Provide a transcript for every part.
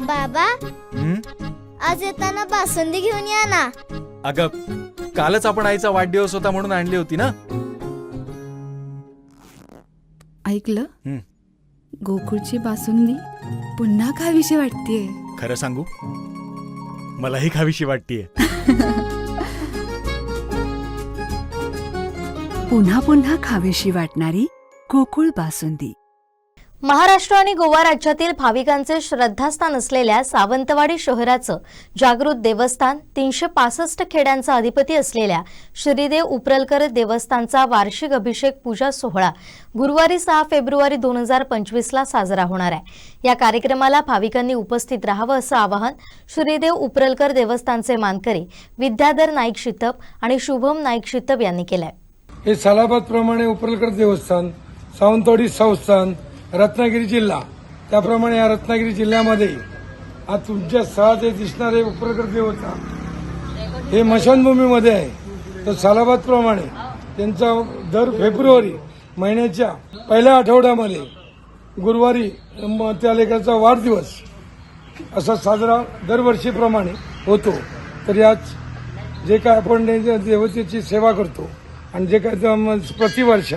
बाबा, आज येताना बासुंदी घेऊन या ना. अगं, कालच आपण आईचा वाढदिवस होता म्हणून आणली होती ना. ऐकलं, गोकुळची बासुंदी पुन्हा खावीशी वाटतेय. खरं सांगू, मलाही खावीशी वाटतेय. पुन्हा पुन्हा खावीशी वाटणारी गोकुळ बासुंदी. महाराष्ट्र आणि गोवा राज्यातील भाविकांचे श्रद्धास्थान असलेल्या सावंतवाडी शहराचं जागृत देवस्थान 365 खेड्यांचा अधिपती असलेल्या श्रीदेव उपरलकर देवस्थानचा वार्षिक अभिषेक पूजा सोहळा गुरुवारी 6 फेब्रुवारी 2025 ला साजरा होणार आहे. या कार्यक्रमाला भाविकांनी उपस्थित राहावं असं आवाहन श्रीदेव उपरलकर देवस्थानचे मानकरी विद्याधर नाईक शितप आणि शुभम नाईक शितप यांनी केलंय. हे सालाबाद प्रमाणे उपरलकर देवस्थान, सावंतवाडी संस्थान, रत्नागिरी जिल्हा, त्याप्रमाणे या रत्नागिरी जिल्ह्यामध्ये आज तुमच्या सहजे दिसणारे उपरलकर देवस्थान हे मशानभूमीमध्ये आहे. तर सालाबाद प्रमाणे त्यांचा दर फेब्रुवारी महिन्याच्या पहिल्या आठवड्यामध्ये गुरुवारी त्या लेकराचा वाढदिवस असा साजरा दरवर्षीप्रमाणे होतो. तर याच जे काय आपण देवतेची सेवा करतो आणि जे काय प्रतिवर्षा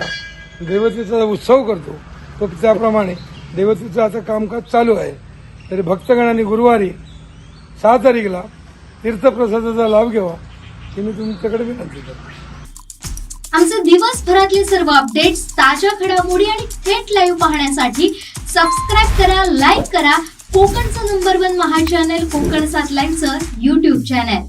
देवतेचा उत्सव करतो तो त्याप्रमाणे देवतेचं आता कामकाज चालू आहे. तरी भक्तगणांनी गुरुवारी 6 तारीखला तीर्थप्रसादाचा लाभ घ्यावा ही मी तुमच्याकडे विनंती करतो. आमचे दिवसभरातले सर्व अपडेट्स, ताज्या घडामोडी आणि थेट लाईव्ह पाहण्यासाठी सबस्क्राईब करा, लाईक करा कोकणचं नंबर 1 महा चॅनल कोकण 7 लाईव्हचं YouTube चॅनल.